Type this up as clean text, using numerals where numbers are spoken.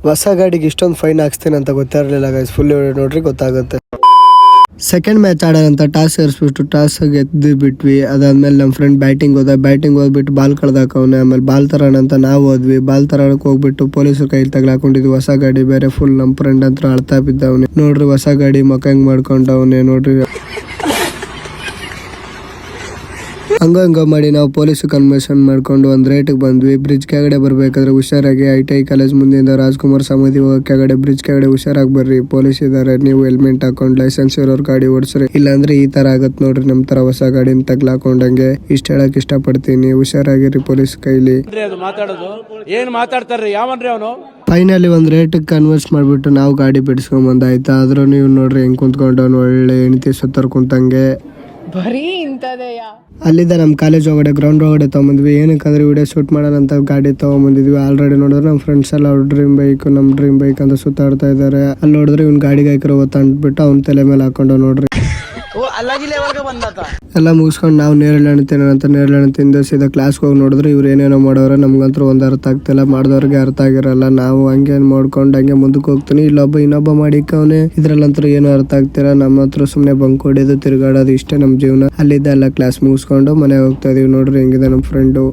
ಹೊಸ ಗಾಡಿಗೆ ಇಷ್ಟೊಂದು ಫೈನ್ ಹಾಕ್ಸ್ತೀನಿ ಅಂತ ಗೊತ್ತಿರಲಿಲ್ಲ ಗೈಸ್. ಫುಲ್ ನೋಡ್ರಿ ಗೊತ್ತಾಗುತ್ತೆ. ಸೆಕೆಂಡ್ ಮ್ಯಾಚ್ ಆಡೋದಂತ ಟಾಸ್ ಏರಿಸ್ಬಿಟ್ಟು ಟಾಸ್ ಗೆದ್ದು ಬಿಟ್ವಿ. ಅದಾದ್ಮೇಲೆ ನಮ್ಮ ಫ್ರೆಂಡ್ ಬ್ಯಾಟಿಂಗ್ ಹೋದ್ಬಿಟ್ಟು ಬಾಲ್ ಕಳ್ದಾಕವ್ನೆ. ಆಮೇಲೆ ಬಾಲ್ ತರೋಣ ಅಂತ ನಾವು ಹೋದ್ವಿ. ಬಾಲ್ ತರೋಣಕ್ಕೆ ಹೋಗ್ಬಿಟ್ಟು ಪೊಲೀಸರು ಕೈ ತಗ್ಲಾಕೊಂಡಿದ್ವಿ. ಹೊಸ ಗಾಡಿ ಬೇರೆ ಫುಲ್ ನಮ್ಮ ಫ್ರೆಂಡ್ ಹತ್ರ ಅಳ್ತಾ ಬಿದ್ದವನೆ. ನೋಡ್ರಿ ಹೊಸ ಗಾಡಿ ಮಕ್ಕ ಹೆಂಗ್ ಮಾಡ್ಕೊಂಡವನೆ ನೋಡ್ರಿ. ಹಂಗ ಮಾಡಿ ನಾವು ಪೊಲೀಸ್ ಕನ್ವರ್ಷನ್ ಮಾಡ್ಕೊಂಡು ಒಂದ್ ರೇಟ್ಗೆ ಬಂದ್ವಿ. ಬ್ರಿಡ್ಜ್ ಕೆಳಗಡೆ ಬರ್ಬೇಕಾದ್ರೆ ಹುಷಾರಾಗಿ ITI ಕಾಲೇಜ್ ಮುಂದೆಯಿಂದ ರಾಜ್ಕುಮಾರ್ ಸಮಾಧಿ ಕೆಳಗಡೆ ಬ್ರಿಡ್ಜ್ ಕೆಳಗಡೆ ಹುಷಾರಾಗಿ ಬರ್ರಿ. ಪೊಲೀಸ್ ಇದಾರೆ, ನೀವು ಹೆಲ್ಮೆಟ್ ಹಾಕೊಂಡು ಲೈಸೆನ್ಸ್ ಇರೋರು ಗಾಡಿ ಓಡಿಸ್ರಿ. ಇಲ್ಲಾಂದ್ರೆ ಈ ತರ ಆಗತ್ ನೋಡ್ರಿ ನಮ್ ತರ ಹೊಸ ಗಾಡಿನ ತಗ್ಲಾಕೊಂಡಂಗೆ. ಇಷ್ಟ ಹೇಳಕ್ ಇಷ್ಟ ಪಡ್ತೀನಿ, ಹುಷಾರಾಗಿರಿ ಪೊಲೀಸ್ ಕೈಲಿ. ಫೈನಲಿ ಒಂದ್ ರೇಟ್ ಕನ್ವರ್ಸ್ ಮಾಡ್ಬಿಟ್ಟು ನಾವು ಗಾಡಿ ಬಿಡಿಸ್ಕೊಂಡ್ ಬಂದಾಯ್ತಾ. ಆದ್ರೂ ನೀವು ನೋಡ್ರಿ ಹೆಂಗ್ ಕುಂತ್ಕೊಂಡವ್ನು ಒಳ್ಳೆ ಹೆಂಡತಿ ಸುತ್ತರ್ ಕುಂತಂಗೆ. ಅಲ್ಲಿದ್ದ ನಮ್ಮ ಕಾಲೇಜ್ ಒಳಗಡೆ ಗ್ರೌಂಡ್ ಒಳಗಡೆ ತಗೊಂಬಂದ್ವಿ. ಏನಕ್ಕಂದ್ರೆ ವಿಡಿಯೋ ಶೂಟ್ ಮಾಡೋಣ ಅಂತ ಗಾಡಿ ತಗೊಂಬಂದಿದ್ವಿ. ಆಲ್ರೆಡಿ ನೋಡಿದ್ರೆ ನಮ್ಮ ಫ್ರೆಂಡ್ಸ್ ಎಲ್ಲ ಅವ್ರ ಡ್ರೀಮ್ ಬೈಕ್ ನಮ್ಮ ಡ್ರೀಮ್ ಬೈಕ್ ಅಂತ ಸುತ್ತಾಡ್ತಾ ಇದಾರೆ. ಅಲ್ಲಿ ನೋಡಿದ್ರೆ ಇವ್ನ ಗಾಡಿಗೆ ಹಾಕಿರೋ ಅಂದ್ಬಿಟ್ಟು ಅವ್ನ ತಲೆ ಮೇಲೆ ಹಾಕೊಂಡು ನೋಡ್ರಿ ಎಲ್ಲ ಮುಗಿಸ್ಕೊಂಡು ನಾವು ನೇರಳೆ ಹಣ್ಣು ತಿನ್ನೋಣ ಅಂತ ನೇರಳೆ ಹಣ್ಣು ತಿಂದು ಸೀದಾ ಕ್ಲಾಸ್ಗೆ ಹೋಗಿ ನೋಡಿದ್ರೆ ಇವ್ರು ಏನೇನೋ ಮಾಡೋರು. ನಮ್ಗಂತೂ ಒಂದು ಅರ್ಥ ಆಗ್ತಿಲ್ಲ, ಮಾಡಿದವ್ರಿಗೆ ಅರ್ಥ ಆಗಿರಲ್ಲ. ನಾವು ಹಂಗೆ ಮಾಡ್ಕೊಂಡು ಹಂಗೆ ಮುಂದಕ್ಕೆ ಹೋಗ್ತೀನಿ. ಇನ್ನೊಬ್ಬ ಮಾಡಿಕವನೆ. ಇದ್ರಲ್ಲಂತೂ ಏನು ಅರ್ಥ ಆಗ್ತಿಲ್ಲ. ನಮ್ಮ ಹತ್ರ ಸುಮ್ಮನೆ ಬಂಕ್ ಹೊಡೆಯೋದು ತಿರ್ಗಾಡೋದು ಇಷ್ಟೇ ನಮ್ಮ ಜೀವನ. ಅಲ್ಲಿದ್ದ ಎಲ್ಲ ಕ್ಲಾಸ್ ಮುಗಿಸ್ಕೊಂಡು ಮನೆ ಹೋಗ್ತಾ ಇದೀವಿ. ನೋಡ್ರಿ ಹೆಂಗಿದೆ ನಮ್ಮ ಫ್ರೆಂಡು.